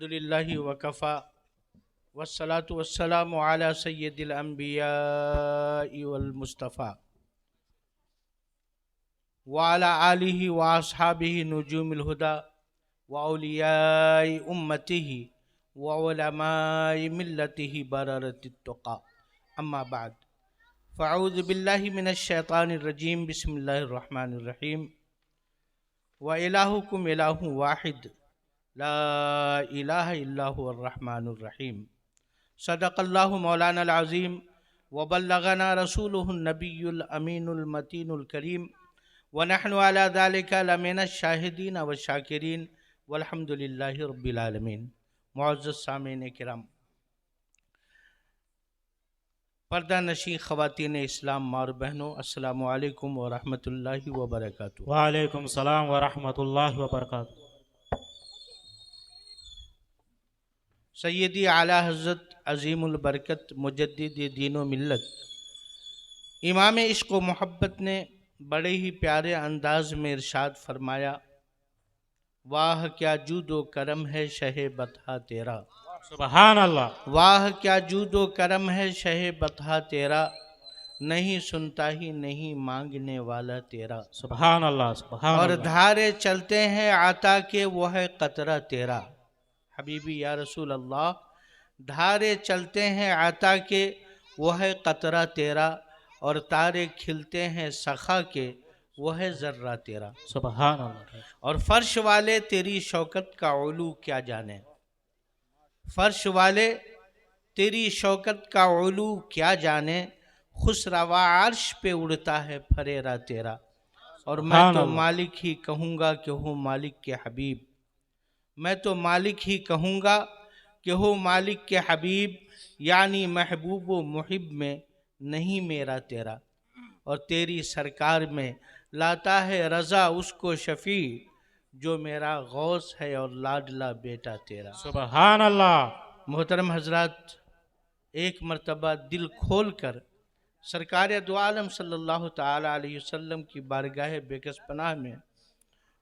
अल्हम्दुलिल्लाहि वकफ़ा वस्सलातु वस्सलामु अला सय्यिदिल अंबियाइ वल मुस्तफ़ा व अला आलिहि व अस्हाबिहि नुजूमिल हुदा व औलियाइ उम्मतिहि व उलमाइ मिल्लतिहि बररतित तुक़ा अम्मा बाद फ़अऊज़ु बिल्लाहि मिनश शैतानिर रजीम बिस्मिल्लाहिर रहमानिर रहीम व इलाहुकुम इलाहुन वाहिद ला इलाहा इल्ला हुवर रहमानुर रहीम। सदक़ल्लाहु मौलाना अज़ीम व बल्लगना रसूलुहुन नबियुल अमीनुल मतीनुल करीम व नहनु अला ज़ालिका लमिनश शाहिदीन व शाकिरीन वल्हम्दुलिल्लाहि रब्बिल आलमीन। मुअज़्ज़ज़ सामीन किराम, पर्दा नशी ख़वातीन इस्लाम मार बहनों, अस्सलामु अलैकुम व रहमतुल्लाहि व बरकातुहू। वालेकुम सलाम व रहमतुल्लाहि व बरकातुहू। सैयदी आला हज़रत अज़ीमुल बरकत मुजद्दिद दीन व मिल्लत इमाम इश्क़ व मोहब्बत ने बड़े ही प्यारे अंदाज में इरशाद फरमाया, वाह क्या जूदो करम है शहे बता तेरा। सुबहान अल्लाह। वाह क्या जूदो करम है शहे बता तेरा, नहीं सुनता ही नहीं मांगने वाला तेरा। सुबहान अल्लाह सुबहान और अल्लाह। धारे चलते हैं आता के वो है कतरा तेरा। हबीबी या रसूल अल्लाह, धारे चलते हैं आता के वो है कतरा तेरा, और तारे खिलते हैं सखा के वो है ज़र्रा तेरा। सुबहान अल्लाह। और फर्श वाले तेरी शौकत का उलू क्या जाने, फर्श वाले तेरी शौकत का उलू क्या जाने, खुसरवा अर्श पे उड़ता है फरेरा तेरा। और मैं तो मालिक ही कहूँगा कि हो मालिक के हबीब, मैं तो मालिक ही कहूँगा कि हो मालिक के हबीब, यानी महबूब व मुहिब में नहीं मेरा तेरा। और तेरी सरकार में लाता है रज़ा उसको शफ़ी, जो मेरा गौस है और लाडला बेटा तेरा। सुबहान अल्लाह। मोहतरम हजरात, एक मर्तबा दिल खोल कर सरकार दो आलम सल्लल्लाहु ताला अलैहि वसल्लम की बारगाह बेकस पनाह में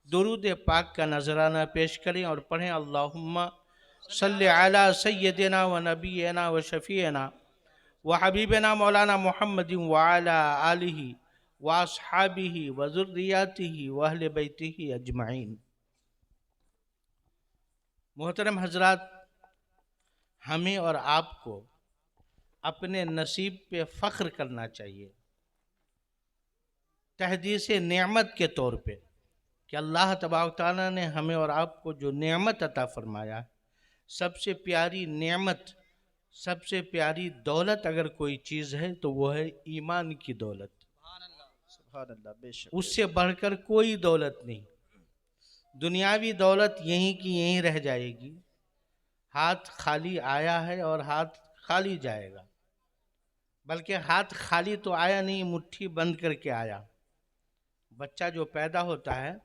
दुरूद पाक का नजराना पेश करें और पढ़ें, अल्लाहुम्मा सल्लि अला सय्यदिना व नबीना व शफ़ीना व हबीबना मौलाना मुहम्मदिन व अला आलिहि व अस्हाबिहि व ज़ुर्रिय्यतिहि व अहले बैतिहि अजमाइन। मोहतरम हजरात, हमें और आपको अपने नसीब पे फ़ख्र करना चाहिए, तहदीस नेमत के तौर पे, कि अल्लाह तबारक तआला ने हमें और आपको जो नेमत अता फरमाया, सबसे प्यारी नेमत, सबसे प्यारी दौलत अगर कोई चीज़ है तो वो है ईमान की दौलत। उससे बढ़कर कोई दौलत नहीं। दुनियावी दौलत यहीं की यहीं रह जाएगी, हाथ खाली आया है और हाथ खाली जाएगा। बल्कि हाथ खाली तो आया नहीं, मुट्ठी बंद करके आया। बच्चा जो पैदा होता है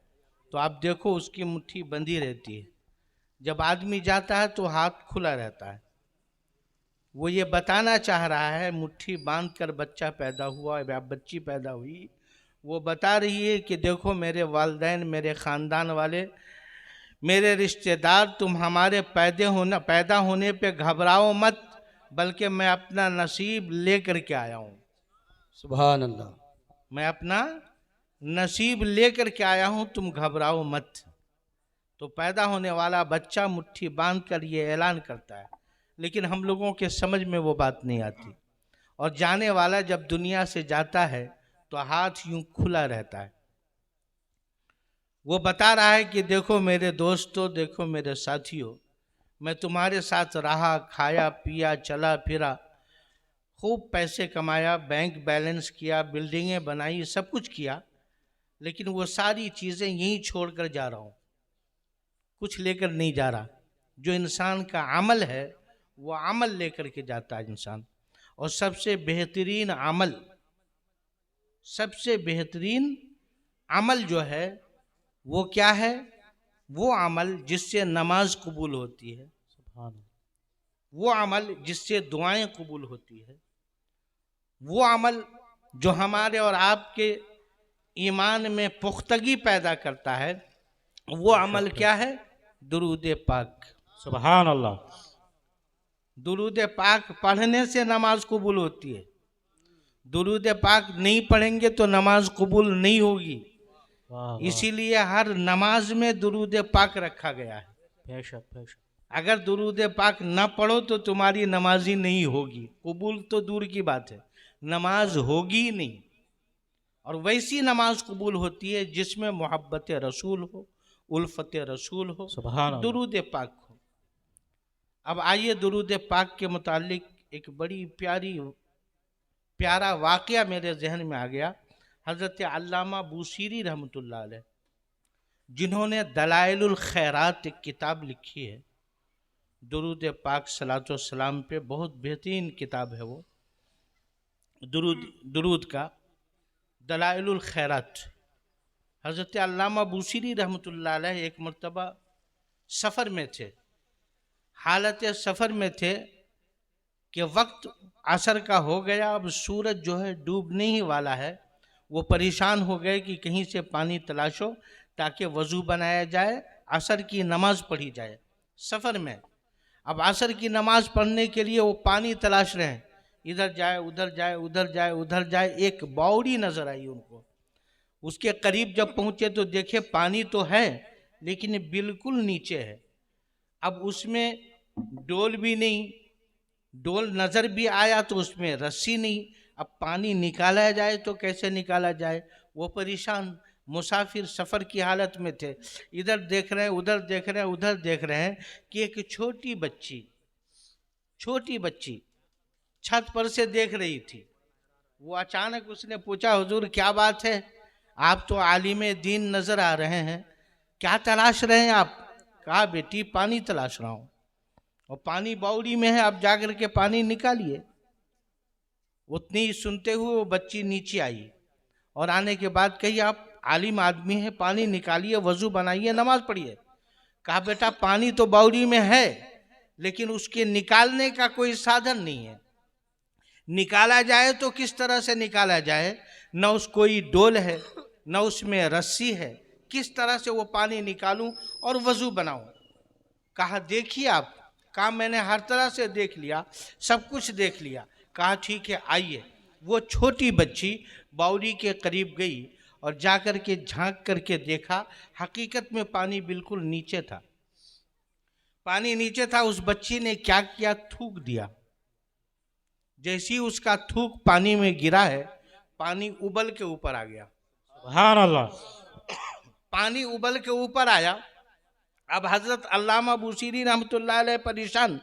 तो आप देखो उसकी मुट्ठी बंधी रहती है, जब आदमी जाता है तो हाथ खुला रहता है। वो ये बताना चाह रहा है, मुट्ठी बांध कर बच्चा पैदा हुआ या बच्ची पैदा हुई, वो बता रही है कि देखो मेरे वालिदैन, मेरे ख़ानदान वाले, मेरे रिश्तेदार, तुम हमारे पैदा होने पे घबराओ मत, बल्कि मैं अपना नसीब लेकर के आया हूँ। सुभान अल्लाह। मैं अपना नसीब लेकर के आया हूँ, तुम घबराओ मत। तो पैदा होने वाला बच्चा मुट्ठी बांध कर ये ऐलान करता है, लेकिन हम लोगों के समझ में वो बात नहीं आती। और जाने वाला जब दुनिया से जाता है तो हाथ यूं खुला रहता है। वो बता रहा है कि देखो मेरे दोस्तों, देखो मेरे साथियों, मैं तुम्हारे साथ रहा, खाया पिया, चला फिरा, खूब पैसे कमाया, बैंक बैलेंस किया, बिल्डिंगें बनाई, सब कुछ किया, लेकिन वो सारी चीज़ें यहीं छोड़कर जा रहा हूँ, कुछ लेकर नहीं जा रहा। जो इंसान का अमल है वो अमल लेकर के जाता है इंसान। और सबसे बेहतरीन अमल, सबसे बेहतरीन अमल जो है वो क्या है? वो अमल जिससे नमाज कबूल होती है, वो अमल जिससे दुआएं कबूल होती है, वो अमल जो हमारे और आपके ईमान में पुख्तगी पैदा करता है, वो अमल क्या है? दुरूद पाक। सुभान अल्लाह। दुरूद पाक पढ़ने से नमाज कबूल होती है। दुरूद पाक नहीं पढ़ेंगे तो नमाज कबूल नहीं होगी। वाह वाह। इसीलिए हर नमाज में दुरूद पाक रखा गया है। बेशक बेशक। अगर दुरूद पाक न पढ़ो तो तुम्हारी नमाज ही नहीं होगी। कबूल तो दूर की बात है, नमाज होगी नहीं। और वैसी नमाज कबूल होती है जिसमें मोहब्बत रसूल हो, उल्फत रसूल हो, सुभान अल्लाह। दुरूद पाक हो। अब आइए दुरूद पाक के मुतालिक एक बड़ी प्यारा वाक़या मेरे जहन में आ गया। हज़रत अल्लामा बूसीरी रहमतुल्लाह अलैह, जिन्होंने दलाइलुल खैरात एक किताब लिखी है दुरूद पाक सलातो सलाम पे, बहुत बेहतरीन किताब है वो, दुरूद का दलाइलुल खैरात। हज़रत अल्लामा बूसीरी रहमतुल्लाह अलैह एक मरतबा सफ़र में थे, हालत सफ़र में थे कि वक्त असर का हो गया। अब सूरज जो है डूबने ही वाला है। वो परेशान हो गए कि कहीं से पानी तलाशो ताकि वज़ू बनाया जाए, असर की नमाज़ पढ़ी जाए। सफ़र में अब असर की नमाज़ पढ़ने के लिए वो पानी तलाश रहे हैं, इधर जाए उधर जाए, उधर जाए उधर जाए। एक बावड़ी नज़र आई उनको। उसके करीब जब पहुँचे तो देखे पानी तो है लेकिन बिल्कुल नीचे है। अब उसमें डोल भी नहीं, डोल नज़र भी आया तो उसमें रस्सी नहीं। अब पानी निकाला जाए तो कैसे निकाला जाए? वो परेशान मुसाफिर सफ़र की हालत में थे। इधर देख रहे हैं, उधर देख रहे हैं, उधर देख रहे हैं कि एक छोटी बच्ची छत पर से देख रही थी। वो अचानक उसने पूछा, हुजूर क्या बात है, आप तो आलिम दीन नज़र आ रहे हैं, क्या तलाश रहे हैं आप? कहा बेटी पानी तलाश रहा हूँ, और पानी बावड़ी में है, आप जाकर के पानी निकालिए। उतनी ही सुनते हुए वो बच्ची नीचे आई और आने के बाद कही, आप आलिम आदमी हैं, पानी निकालिए, वज़ू बनाइए, नमाज पढ़िए। कहा बेटा पानी तो बावड़ी में है लेकिन उसके निकालने का कोई साधन नहीं है। निकाला जाए तो किस तरह से निकाला जाए? न उस कोई डोल है, न उसमें रस्सी है, किस तरह से वो पानी निकालूं और वज़ू बनाऊं? कहा देखिए आप। कहा मैंने हर तरह से देख लिया, सब कुछ देख लिया। कहा ठीक है आइए। वो छोटी बच्ची बावड़ी के करीब गई और जाकर के झांक करके देखा, हकीकत में पानी बिल्कुल नीचे था। पानी नीचे था। उस बच्ची ने क्या किया, थूक दिया। जैसे ही उसका थूक पानी में गिरा है, पानी उबल के ऊपर आ गया। सुभान अल्लाह। पानी उबल के ऊपर आया। अब हजरत अल्लामा बूसीरी रहमतुल्लाह अलैह परेशान,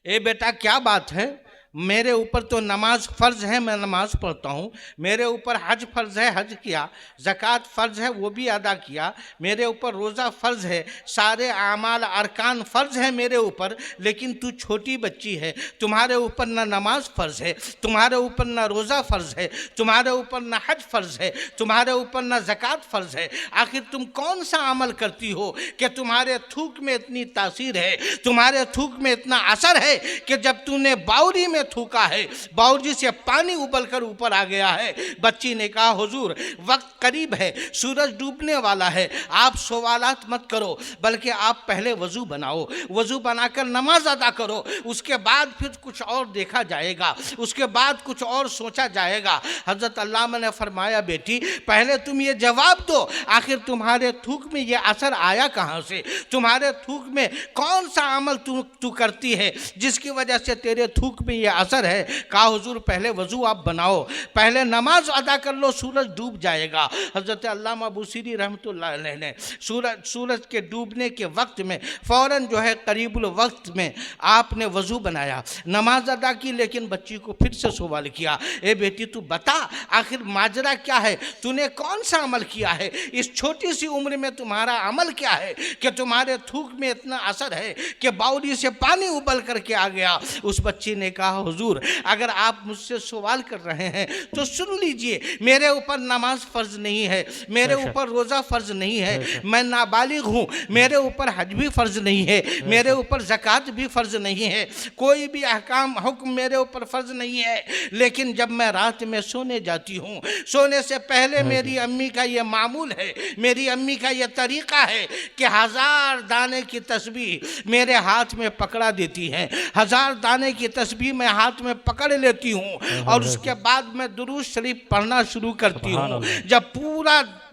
ए बेटा क्या बात है? मेरे ऊपर तो नमाज फ़र्ज़ है, मैं नमाज पढ़ता हूँ। मेरे ऊपर हज फ़र्ज़ है, हज किया। ज़कात फ़र्ज़ है, वो भी अदा किया। मेरे ऊपर रोज़ा फ़र्ज़ है, सारे आमाल अरकान फ़र्ज़ है मेरे ऊपर। लेकिन तू छोटी बच्ची है, तुम्हारे ऊपर ना नमाज फ़र्ज़ है, तुम्हारे ऊपर ना रोज़ा फ़र्ज़ है, तुम्हारे ऊपर ना हज फ़र्ज़ है, तुम्हारे ऊपर ना ज़कात फ़र्ज़ है। आखिर तुम कौन सा अमल करती हो कि तुम्हारे थूक में इतनी तासीर है, तुम्हारे थूक में इतना असर है कि जब तूने बावड़ी में थूका है, बावड़ी से पानी उबल कर ऊपर आ गया है। बच्ची ने कहा हुजूर वक्त करीब है, सूरज डूबने वाला है, आप सवालात मत करो, बल्कि आप पहले वज़ू बनाओ, वज़ू बनाकर नमाज अदा करो, उसके बाद फिर कुछ और देखा जाएगा, उसके बाद कुछ और सोचा जाएगा। हज़रत अल्लामा ने फरमाया बेटी पहले तुम ये जवाब दो, आखिर तुम्हारे थूक में ये असर आया कहाँ से? तुम्हारे थूक में कौन सा अमल तू करती है जिसकी वजह से तेरे थूक में ये असर है? कहा हुजूर पहले वज़ू आप बनाओ, पहले नमाज अदा कर लो, सूरज डूब जाएगा। हज़रत अल्लामा बूसीरी रहमतुल्लाह अलैह ने सूरज के डूबने के वक्त में फ़ौरन जो है करीबुल वक्त में आपने वज़ू बनाया, नमाज अदा की। लेकिन बच्ची को फिर से सवाल किया, ए बेटी तू बता आखिर माजरा क्या है, तूने कौन सा अमल किया है? इस छोटी सी उम्र में तुम्हारा अमल क्या है कि तुम्हारे थूक में इतना असर है कि बावड़ी से पानी उबल करके आ गया? उस बच्ची ने कहा हुजूर, अगर आप मुझसे सवाल कर रहे हैं तो सुन लीजिए, मेरे ऊपर नमाज फ़र्ज नहीं है, मेरे ऊपर रोज़ा फ़र्ज नहीं है, मैं नाबालिग हूँ, मेरे ऊपर हज भी फ़र्ज नहीं है, मेरे ऊपर ज़कात भी फ़र्ज नहीं है, कोई भी अहकाम हुक्म मेरे ऊपर फ़र्ज नहीं है। लेकिन जब मैं रात में सोने जाती हूँ, सोने से पहले मेरी अम्मी का ये मामूल है, मेरी अम्मी का ये तरीक़ा है कि 1000 दाने की तस्बीह मेरे हाथ में पकड़ा देती हैं, 1000 दाने की तस्बीह मैं हाथ में पकड़ लेती हूँ और उसके बाद मैं दुरूद शरीफ पढ़ना शुरू करती हूँ। जब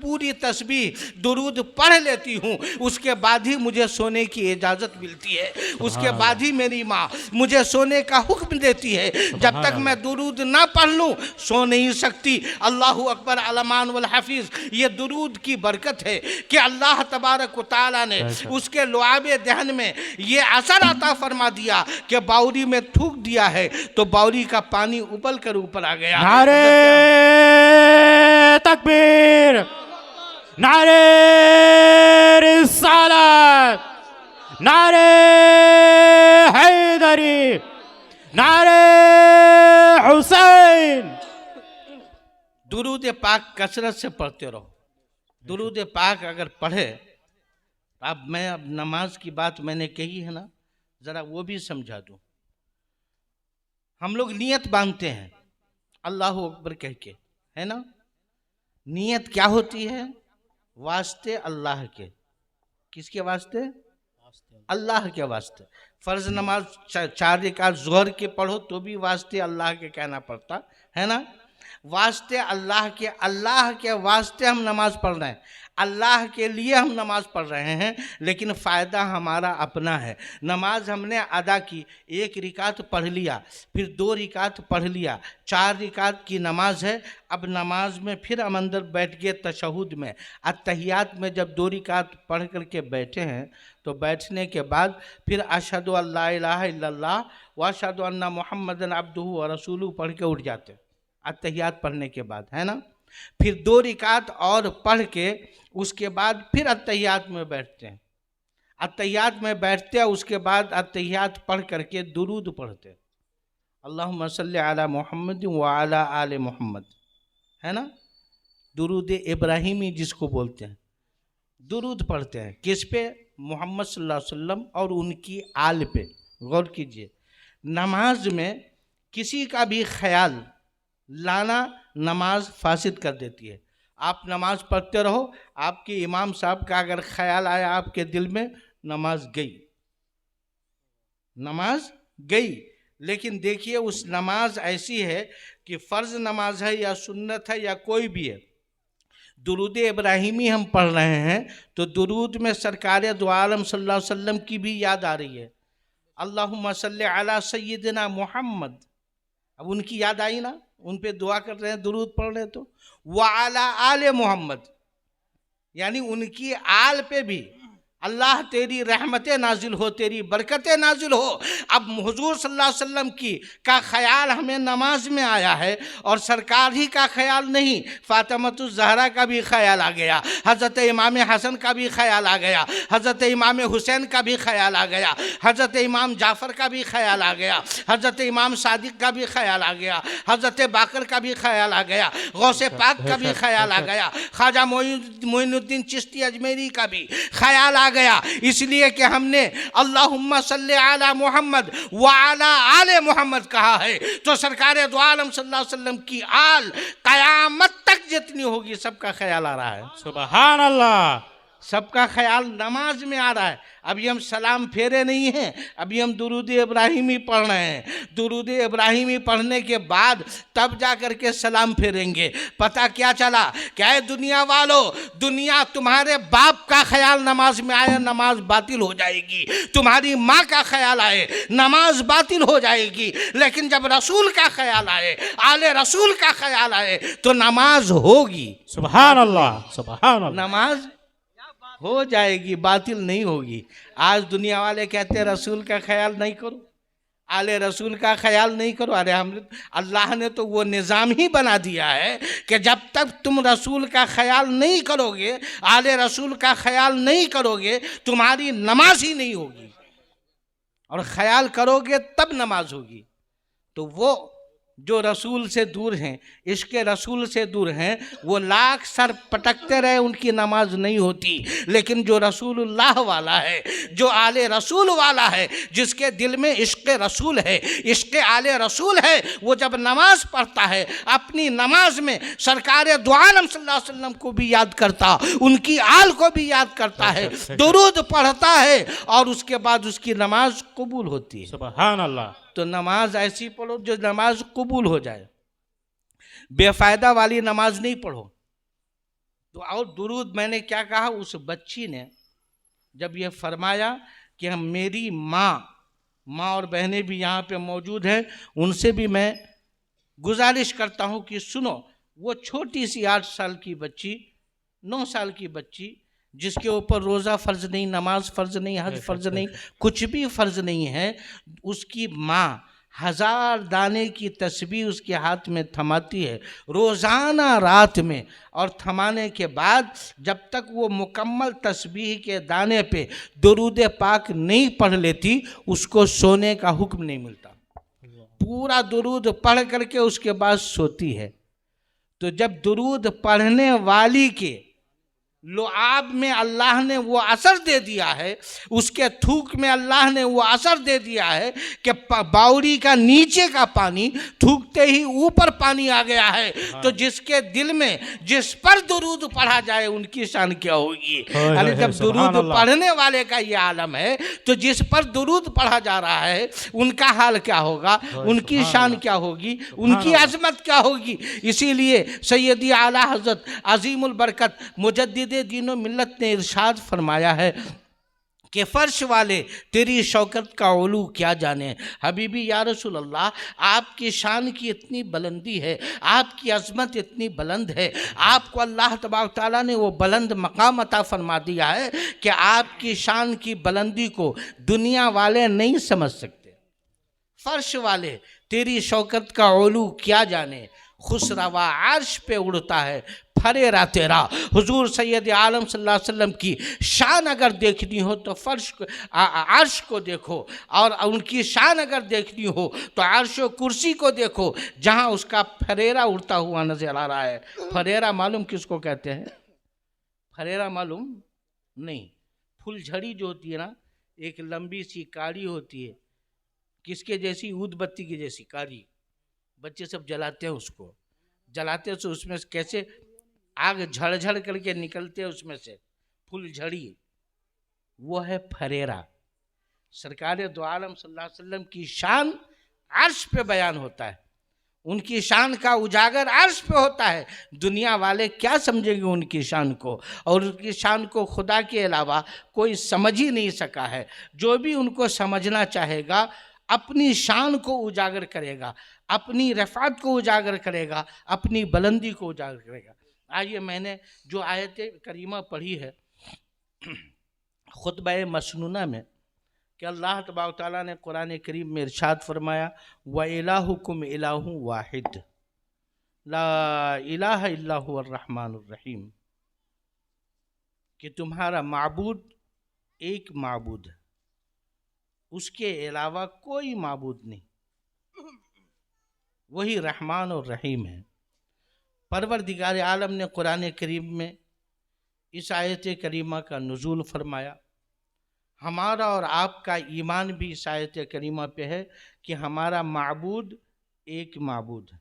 पूरी तस्बीह दुरूद पढ़ लेती हूँ, उसके बाद ही मुझे सोने की इजाज़त मिलती है, उसके बाद ही मेरी माँ मुझे सोने का हुक्म देती है। जब तक मैं दुरूद ना पढ़ लूँ सो नहीं सकती। अल्लाहु अकबर अलमान वल हफीज़। ये दुरूद की बरकत है कि अल्लाह तबारक व तआला ने उसके लुआबे दहन में ये असर अता फरमा दिया कि बाउरी में थूक दिया है तो बाउरी का पानी उबल कर ऊपर आ गया। नारे तकबीर, नारे रिसालत, नारे हैदरी, नारे हुसैन। दुरूद पाक कसरत से पढ़ते रहो। दुरूद पाक अगर पढ़े, अब नमाज की बात मैंने कही है ना, ज़रा वो भी समझा दूँ। हम लोग नियत बांधते हैं अल्लाह अकबर कह के, है ना। नियत क्या होती है? वास्ते अल्लाह के। किसके वास्ते? अल्लाह के वास्ते। फ़र्ज नमाज 4 रकात ज़ोहर के पढ़ो तो भी वास्ते अल्लाह के कहना पड़ता है ना। वास्ते अल्लाह के वास्ते हम नमाज पढ़ रहे हैं, अल्लाह के लिए हम नमाज पढ़ रहे हैं, लेकिन फ़ायदा हमारा अपना है। नमाज हमने अदा की, 1 रकात पढ़ लिया, फिर 2 रकात पढ़ लिया, 4 रकात की नमाज है। अब नमाज में फिर हम अंदर बैठ गए तशहुद में, अत्तहियात में जब 2 रकात पढ़ करके बैठे हैं तो बैठने के बाद फिर अशहदु अल्ला इलाहा इल्लल्लाह व अशहदु अन्ना मुहम्मदन अब्दुहु व रसूलुहु पढ़ के उठ जाते हैं अत्तहियात पढ़ने के बाद, है ना। फिर 2 रकात और पढ़ के उसके बाद फिर अत्तहियात में बैठते हैं। अत्तहियात में बैठते हैं, उसके बाद अत्तहियात पढ़ करके दुरूद पढ़ते हैं, अल्लाहुम्मा सल्ली अला मुहम्मद व अला आले मुहम्मद, है ना। दुरूद इब्राहिमी जिसको बोलते हैं, दुरूद पढ़ते हैं। किस पे? मोहम्मद सल्लल्लाहु अलैहि वसल्लम और उनकी आल पे। गौर कीजिए, नमाज में किसी का भी ख्याल लाना नमाज फासिद कर देती है। आप नमाज पढ़ते रहो, आपके इमाम साहब का अगर ख्याल आया आपके दिल में, नमाज गई, नमाज गई। लेकिन देखिए, उस नमाज ऐसी है कि फ़र्ज़ नमाज है या सुन्नत है या कोई भी है, दुरूद इब्राहिमी हम पढ़ रहे हैं तो दुरूद में सरकार दो आलम सल्लल्लाहु अलैहि वसल्लम की भी याद आ रही है। अल्लाहुम्मा सल्ली अला सय्यिदिना मुहम्मद, अब उनकी याद आई ना, उन पे दुआ कर रहे हैं, दुरूद पढ़ रहे हैं। तो व अला आले मोहम्मद, यानी उनकी आल पे भी अल्लाह तेरी रहमतें नाजिल हो, तेरी बरकतें नाजिल हो। अब हुजूर सल्लल्लाहु अलैहि वसल्लम का ख्याल हमें नमाज में आया है और सरकार ही का ख्याल नहीं, फातिमातुज़ ज़हरा का भी ख्याल आ गया, हज़रत इमाम हसन का भी ख्याल आ गया, हज़रत इमाम हुसैन का भी ख्याल आ गया, हज़रत इमाम जाफ़र का भी ख्याल आ गया, हज़रत इमाम सादिक का भी ख्याल आ गया, हज़रत बाकर का भी ख्याल आ गया, गौसे पाक का भी ख्याल आ गया, ख्वाजा मोइनुद्दीन चिश्ती अजमेरी का भी ख्याल आ गया। इसलिए कि हमने अल्लाहुम्मा सल्ली अला मुहम्मद व अला आले मुहम्मद कहा है, तो सरकार दो आलम सल्लल्लाहु अलैहि वसल्लम की आल कयामत तक जितनी होगी सबका ख्याल आ रहा है। सुभान अल्लाह। सबका ख्याल नमाज में आ रहा है। अभी हम सलाम फेरे नहीं हैं, अभी हम दुरूद इब्राहिमी पढ़ रहे हैं। दुरूद इब्राहिमी पढ़ने के बाद तब जा कर के सलाम फेरेंगे। पता क्या चला? क्या है दुनिया वालों, दुनिया तुम्हारे बाप का ख्याल नमाज में आए, नमाज बातिल हो जाएगी। तुम्हारी माँ का ख्याल आए, नमाज बातिल हो जाएगी। लेकिन जब रसूल का ख्याल आए, आले रसूल का ख्याल आए, तो नमाज होगी। सुभान अल्लाह, सुभान अल्लाह। नमाज हो जाएगी, बातिल नहीं होगी। आज दुनिया वाले कहते हैं रसूल का ख्याल नहीं करो, आले रसूल का ख्याल नहीं करो। अरे हम अल्लाह ने तो वो निज़ाम ही बना दिया है कि जब तक तुम रसूल का ख्याल नहीं करोगे, आले रसूल का ख्याल नहीं करोगे, तुम्हारी नमाज ही नहीं होगी। और ख्याल करोगे तब नमाज होगी। तो वो जो रसूल से दूर हैं, इसके रसूल से दूर हैं, वो लाख सर पटकते रहे उनकी नमाज नहीं होती। लेकिन जो रसूलुल्लाह वाला है, जो आले रसूल वाला है, जिसके दिल में इश्क़ रसूल है, इश्क़ आले रसूल है, वो जब नमाज पढ़ता है अपनी नमाज में सरकार दो आलम सल्लल्लाहु अलैहि वसल्लम को भी याद करता, उनकी आल को भी याद करता है, दुरूद पढ़ता है और उसके बाद उसकी नमाज कबूल होती है। सुभान अल्लाह। तो नमाज ऐसी पढ़ो जो नमाज कबूल हो जाए, बेफायदा वाली नमाज नहीं पढ़ो। तो और दुरूद मैंने क्या कहा, उस बच्ची ने जब ये फरमाया कि हम मेरी माँ और बहनें भी यहाँ पे मौजूद हैं, उनसे भी मैं गुजारिश करता हूँ कि सुनो, वो छोटी सी 8 साल की बच्ची, 9 साल की बच्ची, जिसके ऊपर रोज़ा फ़र्ज नहीं, नमाज फ़र्ज नहीं, हज फ़र्ज नहीं, कुछ भी फ़र्ज नहीं है, उसकी माँ 1000 दाने की तस्बीह उसके हाथ में थमाती है रोज़ाना रात में, और थमाने के बाद जब तक वो मुकम्मल तस्बीह के दाने पे दुरूद पाक नहीं पढ़ लेती, उसको सोने का हुक्म नहीं मिलता। पूरा दुरूद पढ़ करके उसके बाद सोती है। तो जब दुरूद पढ़ने वाली के लुआब में अल्लाह ने वो असर दे दिया है, उसके थूक में अल्लाह ने वो असर दे दिया है कि बावड़ी का नीचे का पानी थूकते ही ऊपर पानी आ गया है। तो जिसके दिल में जिस पर दुरूद पढ़ा जाए उनकी शान क्या होगी। अरे जब दुरूद पढ़ने वाले का ये आलम है, तो जिस पर दुरूद पढ़ा जा रहा है उनका हाल क्या होगा, उनकी शान क्या होगी, उनकी अजमत क्या होगी। इसीलिए सैयदी आला हज़रत अजीमुल बरकत मुजद्दिद दीनो मिल्लत ने इरशाद फरमाया है कि फर्श वाले तेरी शौकत का उलू क्या जाने। हबीबी या रसूल अल्लाह, आपकी शान की इतनी बुलंदी है, आपकी अज़मत इतनी बुलंद है, आपको अल्लाह तबारक तआला ने वो बुलंद मकाम अता फरमा दिया है कि आपकी शान की बुलंदी को दुनिया वाले नहीं समझ सकते। फर्श वाले तेरी शौकत का उलू क्या जाने, खुसरवा अर्श पे उड़ता है फरेरा तेरा। हुजूर सैयद आलम सल्लल्लाहु अलैहि वसल्लम की शान अगर देखनी हो तो फर्श अर्श को देखो, और उनकी शान अगर देखनी हो तो अर्श व कुर्सी को देखो, जहाँ उसका फरेरा उड़ता हुआ नजर आ रहा है। फरेरा मालूम किसको कहते हैं? फरेरा मालूम नहीं? फुलझड़ी जो होती है ना, एक लंबी सी काड़ी होती है, किसके जैसी, ऊदबत्ती की जैसी कारी, बच्चे सब जलाते हैं, उसको जलाते हैं तो उसमें कैसे आग झड़ करके निकलते हैं उसमें से, फुलझड़ी, वो है फरेरा। सरकार दो आलम सल्लल्लाहु अलैहि वसल्लम की शान अर्श पे बयान होता है, उनकी शान का उजागर अर्श पे होता है। दुनिया वाले क्या समझेंगे उनकी शान को, और उनकी शान को खुदा के अलावा कोई समझ ही नहीं सका है। जो भी उनको समझना चाहेगा अपनी शान को उजागर करेगा, अपनी रफ़ात को उजागर करेगा, अपनी बुलंदी को उजागर करेगा। आइए, मैंने जो आयत करीमा पढ़ी है खुतबा मसनूना में, कि अल्लाह तबारक तआला ने कुरान करीम में इरशाद फरमाया, व इलाहुकुम इलाहु वाहिद ला इलाहा इल्ला हुवर रहमानुर रहीम, कि तुम्हारा माबूद एक माबूद है, उसके अलावा कोई माबूद नहीं, वही रहमान और रहीम है। परवरदिगार आलम ने कुरान करीम में इस आयत करीमा का नुज़ूल फरमाया। हमारा और आपका ईमान भी इस आयत करीमा पे है कि हमारा माबूद एक माबूद है,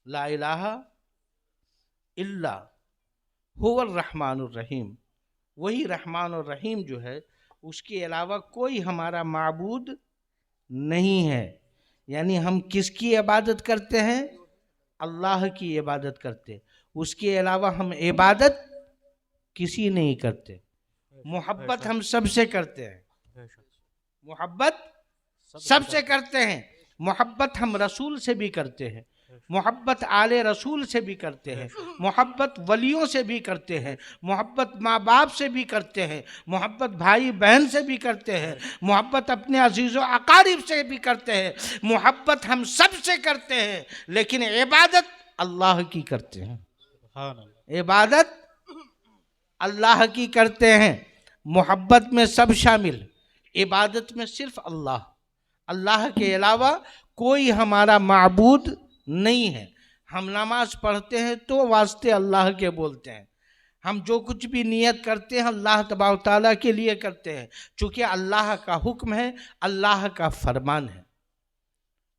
ला इलाहा इल्ला हुवर रहमानुर रहीम, वही रहमान और रहीम जो है, उसके अलावा कोई हमारा माबूद नहीं है। यानी हम किसकी इबादत करते हैं? अल्लाह की इबादत करते, उसके अलावा हम इबादत किसी नहीं करते। मोहब्बत हम सबसे करते हैं, मोहब्बत सबसे करते हैं, मोहब्बत हम रसूल से भी करते हैं, मोहब्बत आले रसूल से भी करते हैं, मोहब्बत वलियों से भी करते हैं, मोहब्बत माँ बाप से भी करते हैं, मोहब्बत भाई बहन से भी करते हैं, मोहब्बत अपने अजीज़ो अकारिब से भी करते हैं, मोहब्बत हम सब से करते हैं। लेकिन इबादत अल्लाह की करते हैं, इबादत अल्लाह की करते हैं। मोहब्बत में सब शामिल, इबादत में सिर्फ अल्लाह, अल्लाह के अलावा कोई हमारा माबूद नहीं है। हम नमाज पढ़ते हैं तो वास्ते अल्लाह के बोलते हैं, हम जो कुछ भी नियत करते हैं अल्लाह तबारक ताला के लिए करते हैं, चूँकि अल्लाह का हुक्म है, अल्लाह का फरमान है।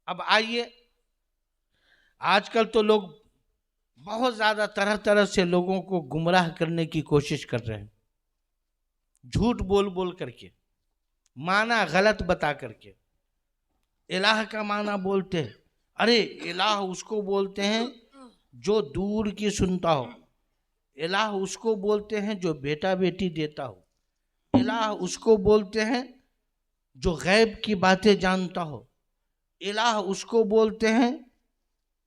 अब आइए, आजकल तो लोग बहुत ज़्यादा तरह तरह से लोगों को गुमराह करने की कोशिश कर रहे हैं, झूठ बोल बोल करके, माना गलत बता करके। इलाह का माना बोलते हैं, अरे इलाह उसको बोलते हैं जो दूर की सुनता हो, इलाह उसको बोलते हैं जो बेटा बेटी देता हो, इलाह उसको बोलते हैं जो गैब की बातें जानता हो, इलाह उसको बोलते हैं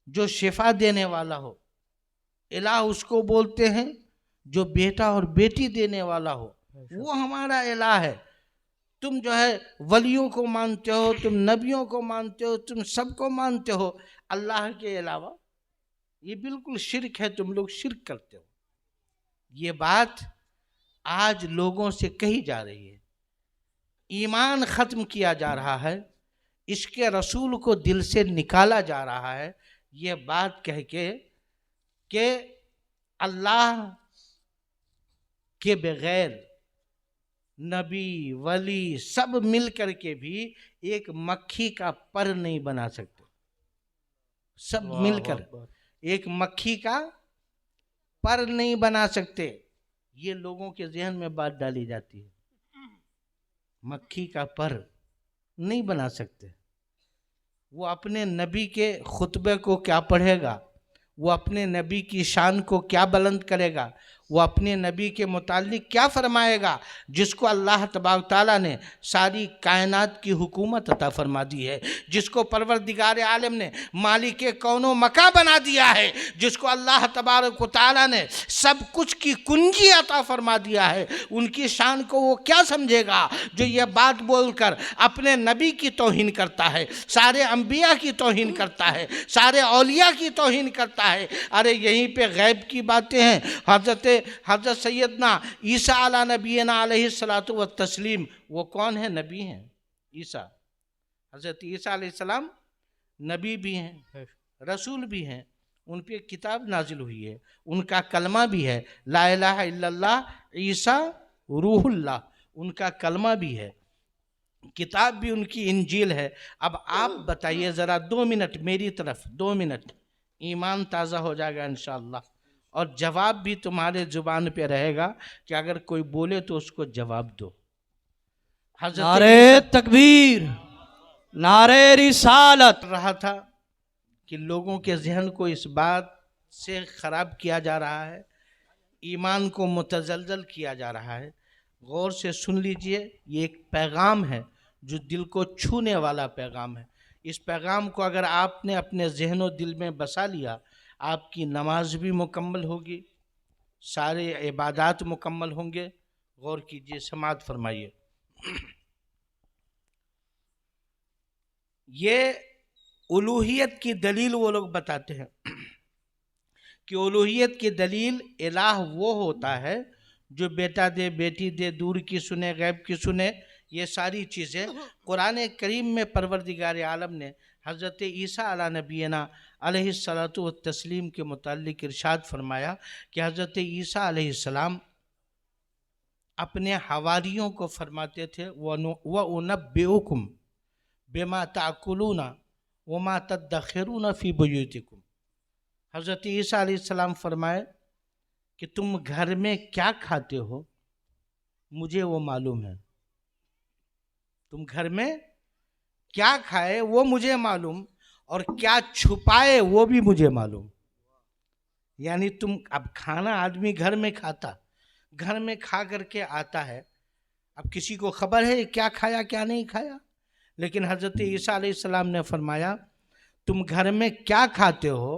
जो शिफा देने वाला हो, इलाह उसको बोलते हैं जो बेटा और बेटी देने वाला हो, वो हमारा इलाह है। तुम जो है वलियों को मानते हो, तुम नबियों को मानते हो, तुम सबको मानते हो अल्लाह के अलावा, ये बिल्कुल शिर्क है, तुम लोग शिर्क करते हो। ये बात आज लोगों से कही जा रही है, ईमान ख़त्म किया जा रहा है, इसके रसूल को दिल से निकाला जा रहा है, ये बात कह के कि अल्लाह के बगैर नबी वली सब मिल कर के भी एक मक्खी का पर नहीं बना सकते। सब मिलकर एक मक्खी का पर नहीं बना सकते। ये लोगों के जहन में बात डाली जाती है, मक्खी का पर नहीं बना सकते। वो अपने नबी के खुतबे को क्या पढ़ेगा, वो अपने नबी की शान को क्या बुलंद करेगा, वो अपने नबी के मुताल्लिक क्या फरमाएगा, जिसको अल्लाह तबारक ताला ने सारी कायनात की हुकूमत अता फरमा दी है, जिसको परवरदिगार आलम ने मालिक कौनो मका बना दिया है, जिसको अल्लाह तबारक ताला ने सब कुछ की कुंजी अता फरमा दिया है, उनकी शान को वो क्या समझेगा जो ये बात बोलकर अपने नबी की तौहीन करता है, सारे अंबिया की तौहीन करता है, सारे औलिया की तौहीन करता है। अरे यहीं पे गैब की बातें हैं। हज़रत सैयदना ईसा अला नबीना अलैहिस्सलातु व तस्लीम, वो कौन है? नबी हैं ईसा। हज़रत ईसा अलैहिस्सलाम नबी भी हैं, रसूल भी हैं, उन पे किताब नाजिल हुई है, उनका कलमा भी है, ला इलाहा इल्लल्लाह ईसा रूहुल्लाह, उनका कलमा भी है, किताब भी उनकी इंजील है। अब आप बताइए ज़रा 2 मिनट मेरी तरफ, 2 मिनट, ईमान ताज़ा हो जाएगा इंशाअल्लाह, और जवाब भी तुम्हारे जुबान पे रहेगा कि अगर कोई बोले तो उसको जवाब दो। नारे तकबीर, नारे रिसालत। रहा था कि लोगों के जहन को इस बात से ख़राब किया जा रहा है, ईमान को मुतज़लज़ल किया जा रहा है। गौर से सुन लीजिए, ये एक पैगाम है जो दिल को छूने वाला पैगाम है। इस पैगाम को अगर आपने अपने जहन व दिल में बसा लिया, आपकी नमाज भी मुकम्मल होगी, सारे इबादात मुकम्मल होंगे। गौर कीजिए, समाअत फरमाइए। ये उलूहियत की दलील वो लोग बताते हैं कि उलूहियत की दलील इलाह वो होता है जो बेटा दे, बेटी दे, दूर की सुने, गैब की सुने, ये सारी चीज़ें कुरान करीम में परवरदिगार आलम ने हज़रत ईसा अला नबीना अलैहिस्सलातु व तस्लीम के मुताल्लिक इरशाद फरमाया कि हज़रत ईसा अलैहिस्सलाम अपने हवारियों को फरमाते थे, व उनब्बिउकुम बिमा ताकुलूना व मा तदखिरूना फ़ी बुयूतिकुम। हज़रत ईसा अलैहिस्सलाम फरमाए कि तुम घर में क्या खाते हो मुझे वो मालूम है, तुम घर में क्या खाए वो मुझे मालूम, और क्या छुपाए वो भी मुझे मालूम। यानी तुम, अब खाना आदमी घर में खाता, घर में खा करके आता है, अब किसी को खबर है क्या खाया क्या नहीं खाया, लेकिन हज़रत ईसा अलैहिस्सलाम ने फरमाया तुम घर में क्या खाते हो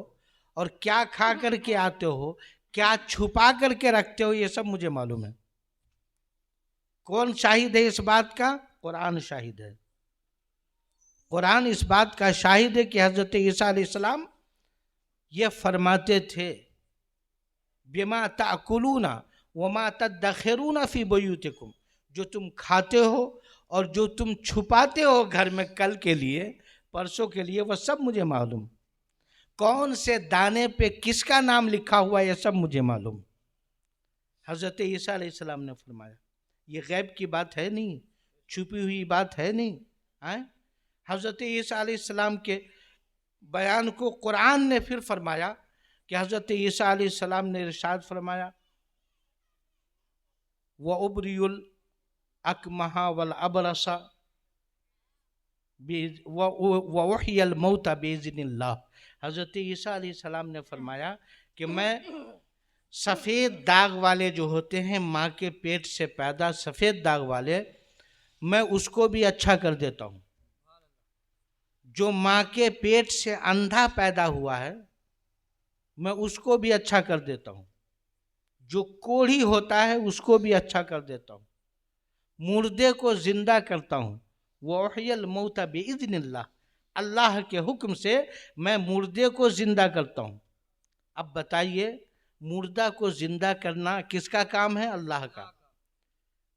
और क्या खा करके आते हो, क्या छुपा करके रखते हो, ये सब मुझे मालूम है। कौन शाहिद है इस बात का? कुरान शाहिद है। कुरान इस बात का शाहिद है कि हज़रत ईसा अलैहिस्सलाम ये फरमाते थे, बिमा ताकुलूना व मा तदखिरूना फ़ी बुयूतिकुम, जो तुम खाते हो और जो तुम छुपाते हो घर में कल के लिए, परसों के लिए वह सब मुझे मालूम, कौन से दाने पे किसका नाम लिखा हुआ है, यह सब मुझे मालूम। हज़रत ईसा अलैहिस्सलाम ने फरमाया, ये गैब की बात है नहीं, छुपी हुई बात है नहीं। हज़रत ईसा अलैहिस्सलाम के बयान को कुरान ने फिर फरमाया कि हज़रत ईसा अलैहिस्सलाम ने इरशाद फरमाया, व उबरियुल अकमहा वल अबरसा व उहियल मौता बिइज़्निल्लाह। हज़रत ईसा अलैहिस्सलाम ने फरमाया कि मैं सफ़ेद दाग वाले जो होते हैं, माँ के पेट से पैदा सफ़ेद दाग वाले, मैं उसको भी अच्छा कर देता हूँ। जो माँ के पेट से अंधा पैदा हुआ है, मैं उसको भी अच्छा कर देता हूँ। जो कोढ़ी होता है उसको भी अच्छा कर देता हूँ। मुर्दे को जिंदा करता हूँ। वहियल मौता बिइज़्निल्लाह, अल्लाह के हुक्म से मैं मुर्दे को जिंदा करता हूँ। अब बताइए, मुर्दा को जिंदा करना किसका काम है? अल्लाह का।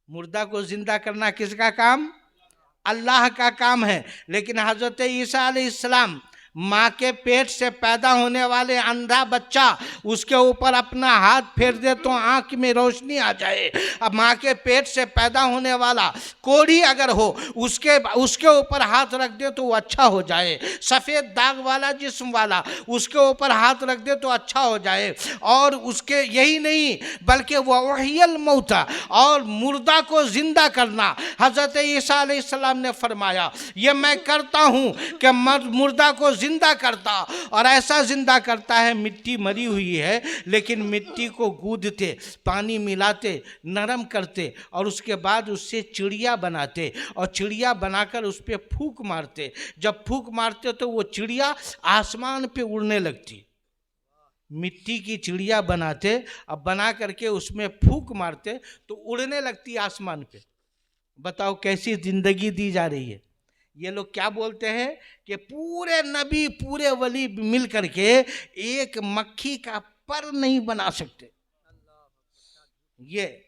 मुर्दा को जिंदा करना किसका काम? अल्लाह का काम है। लेकिन हज़रत ईसा अलैहिस्सलाम माँ के पेट से पैदा होने वाले अंधा बच्चा, उसके ऊपर अपना हाथ फेर दे तो आंख में रोशनी आ जाए। अब माँ के पेट से पैदा होने वाला कोढ़ी अगर हो, उसके ऊपर हाथ रख दे तो वो अच्छा हो जाए। सफ़ेद दाग वाला जिस्म वाला, उसके ऊपर हाथ रख दे तो अच्छा हो जाए। और उसके यही नहीं बल्कि वह वहियल मौता, और मुर्दा को जिंदा करना। हज़रत ईसा अलैहिस्सलाम ने फरमाया, ये मैं करता हूँ कि मुर्दा को जिंदा करता, और ऐसा जिंदा करता है, मिट्टी मरी हुई है लेकिन मिट्टी को गूंदते, पानी मिलाते, नरम करते, और उसके बाद उससे चिड़िया बनाते, और चिड़िया बनाकर उस पर फूंक मारते। जब फूंक मारते तो वो चिड़िया आसमान पे उड़ने लगती। मिट्टी की चिड़िया बनाते, अब बना करके उसमें फूंक मारते तो उड़ने लगती आसमान पे। बताओ कैसी जिंदगी दी जा रही है। ये लोग क्या बोलते हैं कि पूरे नबी पूरे वली मिल करके एक मक्खी का पर नहीं बना सकते ये।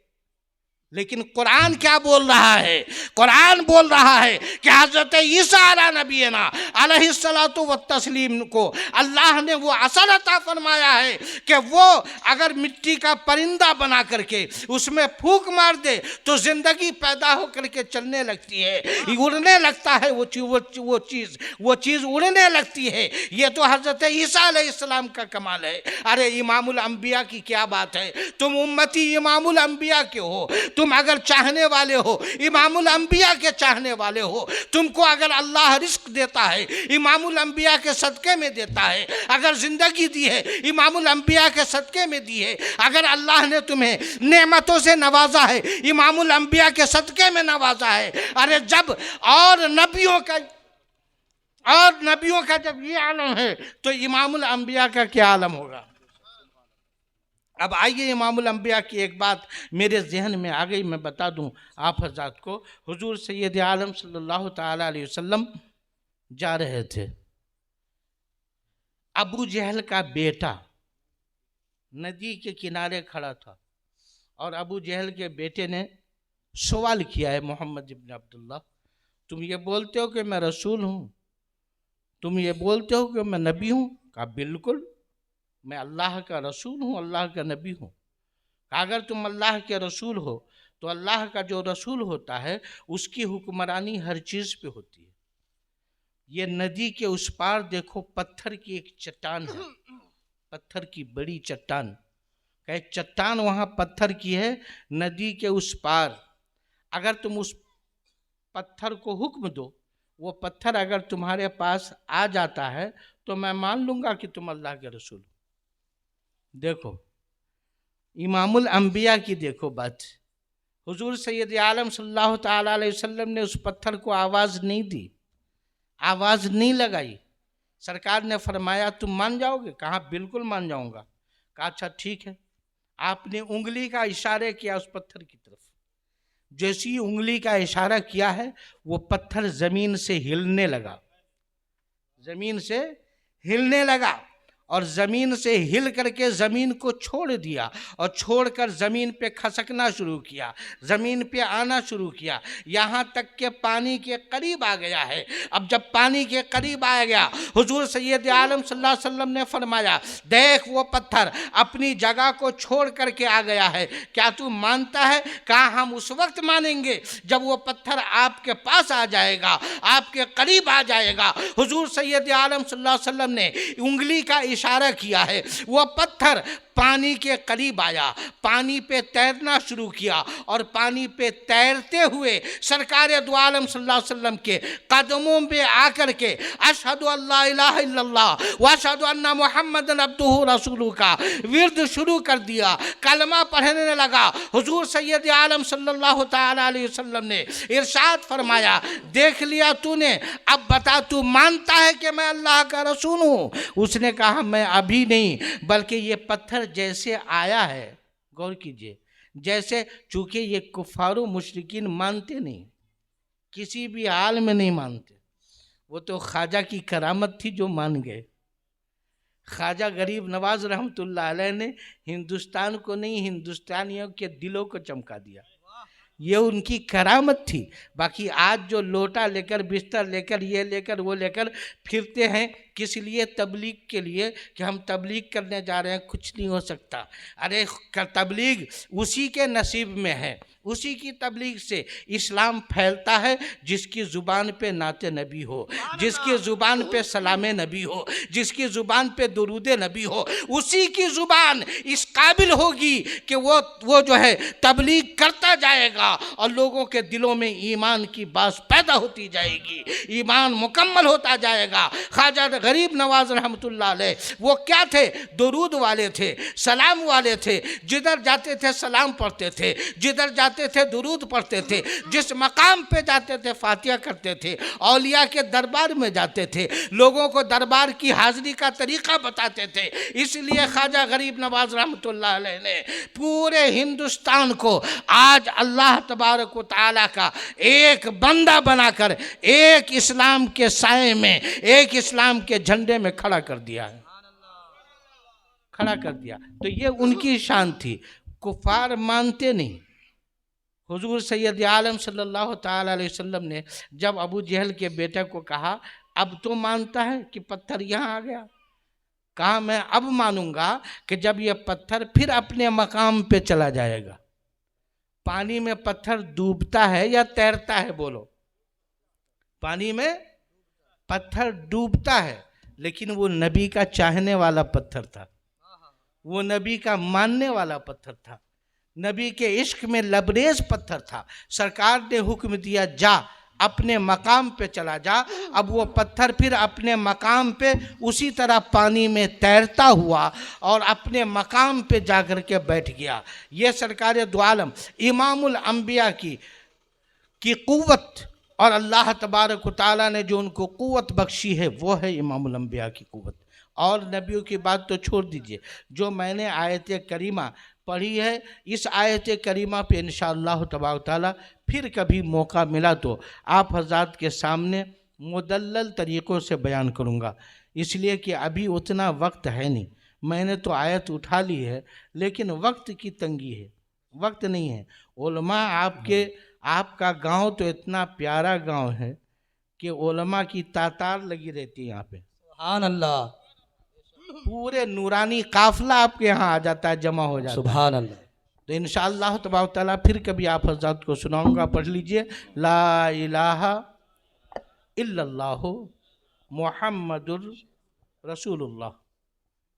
लेकिन कुरान क्या बोल रहा है? कुरान बोल रहा है कि हज़रत ईसा अला नबीना अलैहिस्सलातु व तस्लीम को अल्लाह ने वो असल अता फरमाया है कि वो अगर मिट्टी का परिंदा बना करके उसमें फूंक मार दे तो जिंदगी पैदा हो करके चलने लगती है, उड़ने लगता है वो चीज़ उड़ने लगती है। ये तो हज़रत ईसा अलैहिस्सलाम का कमाल है। अरे इमामुल अंबिया की क्या बात है, तुम उम्मती इमामुल अंबिया के हो, तुम अगर चाहने वाले हो, इमामुल अंबिया के चाहने वाले हो, तुमको अगर अल्लाह रिस्क देता है इमामुल अंबिया के सदक़े में देता है, अगर ज़िंदगी दी है इमामुल अंबिया के सदक़े में दी है, अगर अल्लाह ने तुम्हें नेमतों से नवाजा है इमामुल अंबिया के सदक़े में नवाजा है। अरे जब और नबियों का जब ये आलम है तो इमामुल अंबिया का क्या आलम होगा। अब आइए, इमामुल अंबिया की एक बात मेरे जहन में आ गई, मैं बता दूं आप हज़रात को। हुजूर सैयद आलम सल्लल्लाहु ताला अलैहि वसल्लम जा रहे थे। अबू जहल का बेटा नदी के किनारे खड़ा था, और अबू जहल के बेटे ने सवाल किया है, मोहम्मद इब्न अब्दुल्लाह, तुम ये बोलते हो कि मैं रसूल हूँ, तुम ये बोलते हो कि मैं नबी हूँ? कहा बिल्कुल, मैं अल्लाह का रसूल हूँ, अल्लाह का नबी हूँ। अगर तुम अल्लाह के रसूल हो तो अल्लाह का जो रसूल होता है उसकी हुक्मरानी हर चीज़ पे होती है। ये नदी के उस पार देखो, पत्थर की एक चट्टान है, पत्थर की बड़ी चट्टान, कहे चट्टान वहाँ पत्थर की है, नदी के उस पार। अगर तुम उस पत्थर को हुक्म दो, वो पत्थर अगर तुम्हारे पास आ जाता है तो मैं मान लूँगा कि तुम अल्लाह के रसूल। देखो इमामुल अंबिया की देखो बात। हुजूर सैयद आलम सल्लल्लाहु ताला अलैहि वसल्लम ने उस पत्थर को आवाज़ नहीं दी, आवाज़ नहीं लगाई। सरकार ने फरमाया तुम मान जाओगे? कहा बिल्कुल मान जाऊंगा। कहा अच्छा ठीक है। आपने उंगली का इशारा किया उस पत्थर की तरफ, जैसी उंगली का इशारा किया है वो पत्थर ज़मीन से हिलने लगा, ज़मीन से हिलने लगा, और ज़मीन से हिल करके ज़मीन को छोड़ दिया और छोड़कर ज़मीन पे खसकना शुरू किया, ज़मीन पे आना शुरू किया, यहाँ तक के पानी के करीब आ गया है। अब जब पानी के करीब आ गया, हुजूर सैयद आलम सल्लल्लाहु अलैहि वसल्लम ने फरमाया, देख वो पत्थर अपनी जगह को छोड़ करके आ गया है, क्या तू मानता है? कहा हम उस वक्त मानेंगे जब वो पत्थर आपके पास आ जाएगा, आपके करीब आ जाएगा। हुजूर सैयद आलम सल्लल्लाहु अलैहि वसल्लम ने उंगली का इशारा किया है, वो पत्थर पानी के करीब आया, पानी पे तैरना शुरू किया और पानी पे तैरते हुए सरकार दो आलम सल्लल्लाहु अलैहि वसल्लम के कदमों पे आकर के अशहदु अल्ला इलाहा इल्लल्लाह व अशहदु अन्ना मुहम्मदन अब्दुहु रसूलुहु का विर्द शुरू कर दिया, कलमा पढ़ने लगा। हुजूर सैयद आलम सल्लल्लाहु ताला अलैहि वसल्लम ने इरशाद फरमाया, देख लिया तूने, अब बता तू मानता है कि मैं अल्लाह का रसूल हूँ? उसने कहा मैं अभी नहीं, बल्कि ये पत्थर जैसे आया है, गौर कीजिए, जैसे, चूंकि ये कुफारो मुशरिकीन मानते नहीं, किसी भी हाल में नहीं मानते, वो तो ख्वाजा की करामत थी जो मान गए। ख्वाजा गरीब नवाज रहमतुल्लाह अलैह ने हिंदुस्तान को नहीं, हिंदुस्तानियों के दिलों को चमका दिया, ये उनकी करामत थी। बाकी आज जो लोटा लेकर, बिस्तर लेकर, ये लेकर, वो लेकर फिरते हैं, किस लिए? तबलीग के लिए कि हम तबलीग करने जा रहे हैं, कुछ नहीं हो सकता। अरे तबलीग उसी के नसीब में है, उसी की तबलीग से इस्लाम फैलता है जिसकी ज़ुबान पे नाते नबी हो, जिसकी ज़ुबान पे सलाम नबी हो, जिसकी ज़ुबान पे दुरूद नबी हो, उसी की ज़ुबान इस काबिल होगी कि वो जो है तबलीग करता जाएगा और लोगों के दिलों में ईमान की बात पैदा होती जाएगी, ईमान मुकम्मल होता जाएगा। ख्वाजा गरीब नवाज रहमतुल्लाह अलैह वो क्या थे? दुरूद वाले थे, सलाम वाले थे, जिधर जाते थे सलाम पढ़ते थे, जिधर जाते थे दुरूद पढ़ते थे, जिस मकाम पे जाते थे फातिहा करते थे, औलिया के दरबार में जाते थे, लोगों को दरबार की हाजिरी का तरीका बताते थे। इसलिए ख्वाजा गरीब नवाज रहमतुल्लाह अलैह ने पूरे हिंदुस्तान को आज अल्लाह तबारक व तआला का एक बंदा बनाकर एक इस्लाम के साए में, एक इस्लाम के झंडे में खड़ा कर दिया है, खड़ा कर दिया। तो ये उनकी शान थी, कुफार मानते नहीं। हुजूर सैयद आलम सल्लल्लाहु ताला अलैहि वसल्लम ने जब अबू जहल के बेटे को कहा, अब तो मानता है कि पत्थर यहाँ आ गया? कहा मैं अब मानूंगा कि जब यह पत्थर फिर अपने मकाम पे चला जाएगा। पानी में पत्थर डूबता है या तैरता है? बोलो। पानी में पत्थर डूबता है, लेकिन वो नबी का चाहने वाला पत्थर था, वो नबी का मानने वाला पत्थर था, नबी के इश्क में लबरेज पत्थर था। सरकार ने हुक्म दिया, जा अपने मकाम पे चला जा। अब वो पत्थर फिर अपने मकाम पे उसी तरह पानी में तैरता हुआ और अपने मकाम पे जाकर के बैठ गया। ये सरकार दो आलम इमामुल अंबिया की क़ुव्वत और अल्लाह तबारक व तआला ने जो उनको क़ुव्वत बख्शी है वो है इमामुल अंबिया की क़ुव्वत। और नबियों की बात तो छोड़ दीजिए, जो मैंने आयत करीमा पढ़ी है, इस आयत करीमा पे इंशाअल्लाह तबारक तआला फिर कभी मौका मिला तो आप हज़रात के सामने मुदल्लल तरीक़ों से बयान करूँगा, इसलिए कि अभी उतना वक्त है नहीं। मैंने तो आयत उठा ली है, लेकिन वक्त की तंगी है, वक्त नहीं है। उलमा आपका गांव तो इतना प्यारा गांव है कि उलमा की तातार लगी रहती है यहाँ पे, सुभान अल्लाह। पूरे नूरानी काफिला आपके यहाँ आ जाता है, जमा हो जाता है। सुभान अल्लाह। तो इंशाअल्लाह तबारक तआला फिर कभी आप हज़रात को सुनाऊंगा, पढ़ लीजिए ला इलाहा इल्लल्लाहु मुहम्मदुर रसूलुल्लाह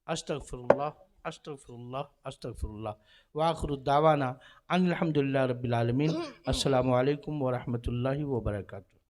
अस्तगफिरुल्लाह अस्तगफिरुल्लाह अस्तगफिरुल्लाह व आखिरु दावाना अनिल हम्दुलिल्लाहि रब्बिल आलमीन। अस्सलामु अलैकुम व रहमतुल्लाहि व बरकातुहू।